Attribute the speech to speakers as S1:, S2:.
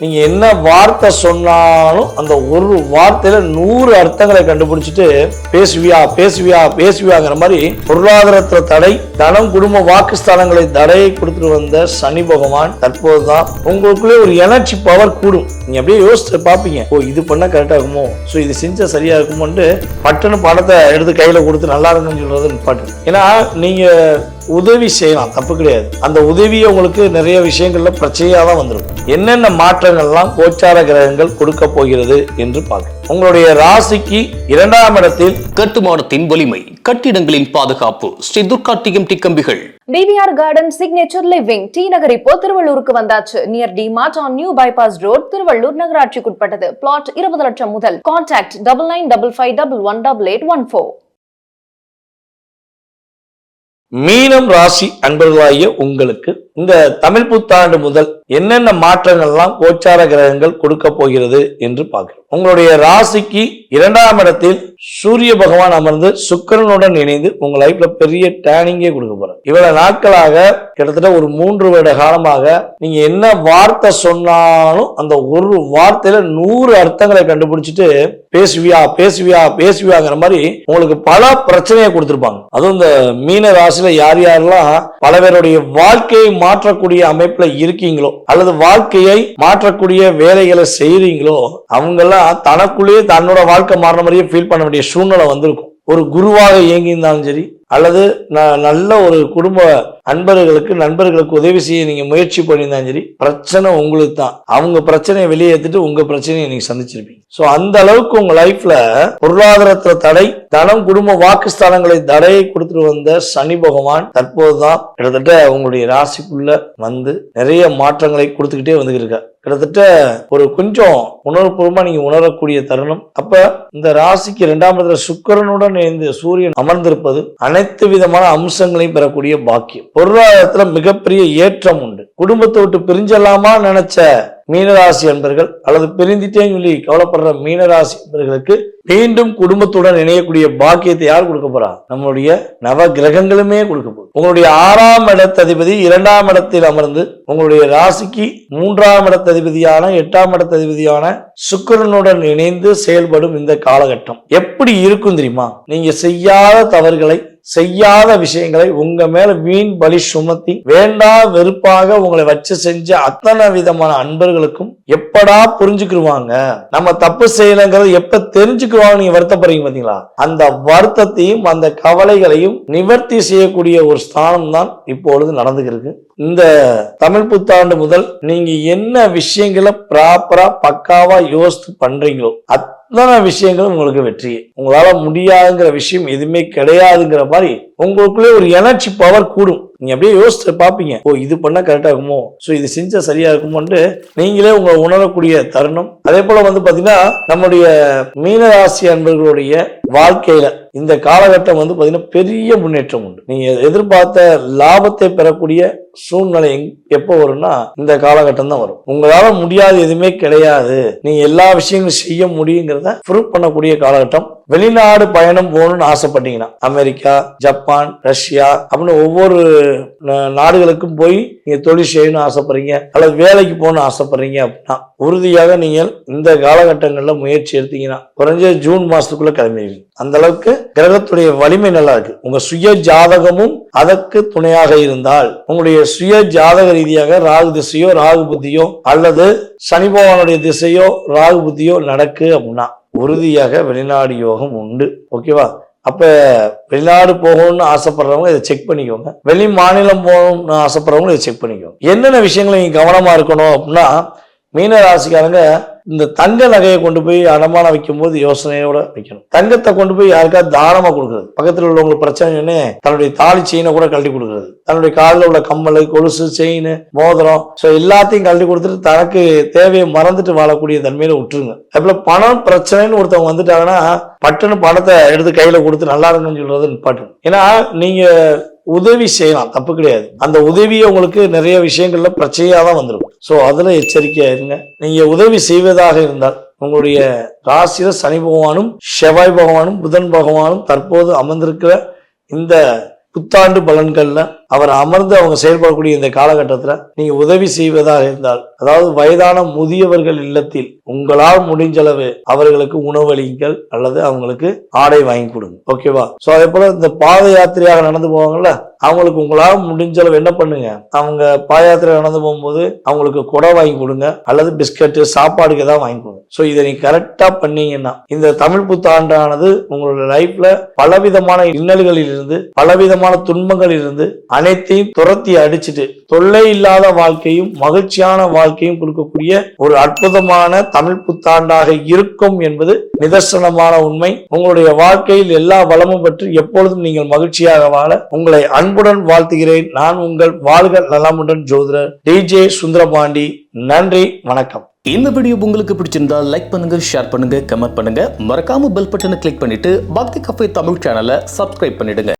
S1: நீங்க என்ன வார்த்தை சொன்னாலும் அந்த ஒரு வார்த்தையில 100 அர்த்தங்களை கண்டுபிடிச்சிட்டு பேசுவியாங்கிற மாதிரி பொருளாதாரத்துல தடை, தனம், குடும்ப, வாக்குஸ்தானங்களை தடையை கொடுத்துட்டு வந்த சனி பகவான் தற்போதுதான் உங்களுக்குள்ளே ஒரு எனர்ஜி பவர் கூடும். நீங்க அப்படியே யோசிச்சு பார்ப்பீங்க, ஓ இது பண்ணா கரெக்டா இருக்குமோ, ஸோ இது செஞ்சா சரியா இருக்குமோன்ட்டு பட்டுன்னு பணத்தை எடுத்து கையில கொடுத்து நல்லா இருக்குன்னு சொல்றது நிப்பாட்டு. ஏன்னா நீங்க உதவி செய்யலாம், தப்பு கிடையாது. அந்த உதவியை உங்களுக்கு நிறைய விஷயங்கள்ல பிரச்சனையா தான் வந்திருக்கும். என்னென்ன மாற்றங்கள்லாம் கோச்சார கிரகங்கள் கொடுக்க போகிறது என்று பார்க்க. உங்களுடைய ராசிக்கு 2ஆம் இடத்தில்
S2: கட்டுமானத்தின் வலிமை, கட்டிடங்களின் பாதுகாப்பு, ஸ்ரீ துர்கா டிஎம்டி கம்பிகள்.
S3: DVR Garden Signature Living T Nagar இப்போ திருவள்ளூருக்கு வந்தாச்சு. Near D Mart on new bypass road, Tiruvallur நகராட்சிக்குட்பட்டது. பிளாட் 20 லட்சம் முதல். கான்டாக்ட் 9955518814.
S1: மீனம் ராசி அன்பர்களாகிய உங்களுக்கு இந்த தமிழ் புத்தாண்டு முதல் என்னென்ன மாற்றங்கள்லாம் கோச்சார கிரகங்கள் கொடுக்க போகிறது என்று பார்க்கிறோம். உங்களுடைய ராசிக்கு 2ஆம் இடத்தில் சூரிய பகவான் அமர்ந்து சுக்கிரனுடன் இணைந்து உங்க லைஃப்ல பெரிய டேர்னிங்கே கொடுக்க போறார். இவ்வளவு நாட்களாக கிட்டத்தட்ட ஒரு 3 வருட காலமாக நீங்க என்ன வார்த்தை சொன்னாலும் அந்த ஒரு வார்த்தையில 100 அர்த்தங்களை கண்டுபிடிச்சிட்டு பேசுவியாங்கிற மாதிரி உங்களுக்கு பல பிரச்சனையை கொடுத்திருப்பாங்க. அதுவும் இந்த மீன ராசியில யார் யாரெல்லாம் பல பேருடைய வாழ்க்கையை மாற்றக்கூடிய அமைப்புல இருக்கீங்களோ அல்லது வாழ்க்கையை மாற்றக்கூடிய வேலைகளை செய்யறீங்களோ அவங்கெல்லாம் தனக்குள்ளேயே தன்னோட வாழ்க்கை மாறின மாதிரியே ஃபீல் பண்ண வேண்டிய சூழ்நிலை வந்திருக்கும். ஒரு குருவாக இயங்கி இருந்தாலும் சரி, அல்லது நல்ல ஒரு குடும்ப நண்பர்களுக்கு உதவி செய்ய நீங்க முயற்சி பண்ணியிருந்தாலும் சரி, பிரச்சனை உங்களுக்கு தான். அவங்க பிரச்சனையை வெளியேற்றிட்டு உங்க பிரச்சனையை நீங்க சந்திச்சிருப்பீங்க. சோ அந்த அளவுக்கு உங்க லைஃப்ல பொருளாதாரத்துல தடை, தனம், குடும்ப, வாக்குஸ்தானங்களை தடையை கொடுத்துட்டு வந்த சனி பகவான் தற்போதுதான் கிட்டத்தட்ட உங்களுடைய ராசிக்குள்ள வந்து நிறைய மாற்றங்களை கொடுத்துக்கிட்டே வந்துருக்கார். கிட்டத்தட்ட ஒரு கொஞ்சம் உணர்வுபூர்வமா நீங்க உணரக்கூடிய தருணம். அப்ப இந்த ராசிக்கு 2ஆம் இடத்துல சுக்கிரனுடன் இணைந்து சூரியன் அமர்ந்திருப்பது அனைத்து விதமான அம்சங்களையும் பெறக்கூடிய பாக்கியம். பொருளாதாரத்துல மிகப்பெரிய ஏற்றம் உண்டு. குடும்பத்தை விட்டு பிரிஞ்சலாமா நினைச்ச மீனராசி அன்பர்கள் அல்லது பிரிந்துட்டேன்னு சொல்லி கவலைப்படுற மீனராசி அன்பர்களுக்கு மீண்டும் குடும்பத்துடன் இணையக்கூடிய பாக்கியத்தை யார் கொடுக்க போறா? நம்மளுடைய நவ கிரகங்களுமே கொடுக்க போகுது. உங்களுடைய 6ஆம் இடத்ததிபதி 2ஆம் இடத்தில் அமர்ந்து உங்களுடைய ராசிக்கு 3ஆம் இடத்ததிபதியான 8ஆம் இடத்ததிபதியான சுக்கிரனுடன் இணைந்து செயல்படும் இந்த காலகட்டம் எப்படி இருக்கும் தெரியுமா? நீங்க செய்யாத தவறுகளை, செய்யாத விஷயங்களை உங்க மேல வீண் பலி சுமத்தி வேண்டா வெறுப்பாக உங்களை வச்சு செஞ்ச அத்தனை விதமான அன்பர்களுக்கும் எப்படா புரிஞ்சுக்கிடுவாங்க, நம்ம தப்பு செய்யலங்கிறது எப்ப தெரிஞ்சுக்குவாங்க நீங்க வருத்தப்படுறீங்க பாத்தீங்களா? அந்த வருத்தத்தையும் அந்த கவலைகளையும் நிவர்த்தி செய்யக்கூடிய ஒரு ஸ்தானம் தான் இப்பொழுது நடந்துருக்கு. இந்த தமிழ் புத்தாண்டு முதல் நீங்க என்ன விஷயங்களை ப்ராப்பரா பக்காவா யோசித்து பண்றீங்களோ அத்தனை விஷயங்களும் உங்களுக்கு வெற்றி. உங்களால முடியாதுங்கிற விஷயம் எதுவுமே கிடையாதுங்கிற மாதிரி உங்களுக்குள்ளே ஒரு எனர்ஜி பவர் கூடும். நீங்க அப்படியே யோசிச்சு பார்ப்பீங்க, ஓ இது பண்ணா கரெக்டா இருக்குமோ, ஸோ இது செஞ்சா சரியா இருக்குமோன்ட்டு நீங்களே உங்களை உணரக்கூடிய தருணம். அதே போல பாத்தீங்கன்னா நம்முடைய மீனராசி அன்பர்களுடைய வாழ்க்கையில இந்த காலகட்டம் பாத்தீங்கன்னா பெரிய முன்னேற்றம் உண்டு. நீங்க எதிர்பார்த்த லாபத்தை பெறக்கூடிய சூழ்நிலை எப்போ வரும்னா இந்த காலகட்டம் தான் வரும். உங்களால முடியாது எதுவுமே கிடையாது, நீங்க எல்லா விஷயங்களும் செய்ய முடியுங்கிறத ப்ரூவ் பண்ணக்கூடிய காலகட்டம். வெளிநாடு பயணம் போகணும்னு ஆசைப்பட்டீங்கன்னா அமெரிக்கா, ஜப்பான், ரஷ்யா அப்படின்னு ஒவ்வொரு நாடுகளுக்கும் போய் நீங்க தொழில் செய்யணும்னு ஆசைப்படுறீங்க அல்லது வேலைக்கு போகணும்னு ஆசைப்படுறீங்க அப்படின்னா உறுதியாக நீங்கள் இந்த காலகட்டங்கள்ல முயற்சி எடுத்தீங்கன்னா குறைஞ்ச ஜூன் மாசத்துக்குள்ள கிளம்பிடுவீங்க. அந்த அளவுக்கு கிரகத்துடைய வலிமை நல்லா இருக்கு. உங்க சுய ஜாதகமும் அதற்கு துணையாக இருந்தால், உங்களுடைய சுய ஜாதக ரீதியாக ராகு திசையோ ராகு புத்தியோ அல்லது சனி பகவானுடைய திசையோ ராகு புத்தியோ நடக்கு அப்படின்னா உறுதியாக வெளிநாடு யோகம் உண்டு. ஓகேவா? அப்ப வெளிநாடு போகணும்னு ஆசைப்படுறவங்க இதை செக் பண்ணிக்கோங்க. வெளி மாநிலம் போகணும்னு ஆசைப்படுறவங்க இதை செக் பண்ணிக்கோங்க. என்னென்ன விஷயங்களை நீங்க கவனமா இருக்கணும் அப்படின்னா, மீன ராசிக்காரங்க இந்த தங்க நகையை கொண்டு போய் அடமானம் வைக்கும் போது யோசனையோட வைக்கணும். தங்கத்தை கொண்டு போய் யாருக்காவது தானமா கொடுக்குறது, பக்கத்தில் உள்ளவங்களுக்கு பிரச்சனை தன்னுடைய தாலி செயினை கூட கழட்டி கொடுக்குறது, தன்னுடைய காலில் உள்ள கம்மல், கொலுசு, செயின், மோதிரம், ஸோ எல்லாத்தையும் கழட்டி கொடுத்துட்டு தனக்கு தேவையை மறந்துட்டு வாழக்கூடிய தன்மையில விட்டுருங்க. அதுபோல பணம் பிரச்சனைன்னு ஒருத்தவங்க வந்துட்டாங்கன்னா பட்டுன்னு பணத்தை எடுத்து கையில கொடுத்து நல்லா இருக்குன்னு சொல்றது நிப்பாட்டு. ஏன்னா நீங்க உதவி செய்யலாம், தப்பு கிடையாது. அந்த உதவியை உங்களுக்கு நிறைய விஷயங்கள்ல பிரச்சனையா தான் வந்துடும். ஸோ அதுல எச்சரிக்கையா இருங்க. நீங்க உதவி செய்வதாக இருந்தால் உங்களுடைய ராசியில சனி பகவானும் செவ்வாய் பகவானும் புதன் பகவானும் தற்போது அமர்ந்திருக்கிற இந்த புத்தாண்டு பலன்கள்ல அவர் அமர்ந்து அவங்க செயல்படக்கூடிய இந்த காலகட்டத்துல நீங்க உதவி செய்வதாக இருந்தால், அதாவது வயதான முதியவர்கள் இல்லத்தில் உங்களால் முடிஞ்சளவு அவர்களுக்கு உணவளிங்கள் அல்லது அவங்களுக்கு ஆடை வாங்கி கொடுங்க. ஓகேவா? சோ அதே போல இந்த பாத யாத்திரையாக நடந்து போவாங்கல்ல, அவங்களுக்கு உங்களால் முடிஞ்சளவு என்ன பண்ணுங்க, அவங்க பாத யாத்திரை நடந்து போகும்போது அவங்களுக்கு குடை வாங்கி கொடுங்க அல்லது பிஸ்கட் சாப்பாடுக்கு ஏதாவது வாங்கி கொடுங்க. சோ இதை நீங்க கரெக்டா பண்ணீங்கன்னா இந்த தமிழ் புத்தாண்டானது உங்களோட லைஃப்ல பலவிதமான இன்னல்களில் இருந்து பலவிதமான துன்பங்களில் இருந்து அனைத்தையும் துரத்தி அடிச்சுட்டு தொல்லை இல்லாத வாழ்க்கையும் மகிழ்ச்சியான வாழ்க்கையும் கொடுக்கக்கூடிய ஒரு அற்புதமான தமிழ் புத்தாண்டாக இருக்கும் என்பது நிதர்சனமான உண்மை. உங்களுடைய வாழ்க்கையில் எல்லா வளமும் பெற்று எப்பொழுதும் நீங்கள் மகிழ்ச்சியாக வாழ உங்களை அன்புடன் வாழ்த்துகிறேன். நான் உங்கள் வாழ்க நலமுடன் ஜோதிடர் DJ சுந்தரபாண்டி. நன்றி, வணக்கம்.
S2: இந்த வீடியோ உங்களுக்கு பிடிச்சிருந்தா லைக் பண்ணுங்க, ஷேர் பண்ணுங்க, கமெண்ட் பண்ணுங்க. மறக்காம பெல் பட்டனை கிளிக் பண்ணிட்டு பக்தி கஃபே தமிழ் சேனலை சப்ஸ்கிரைப் பண்ணிடுங்க.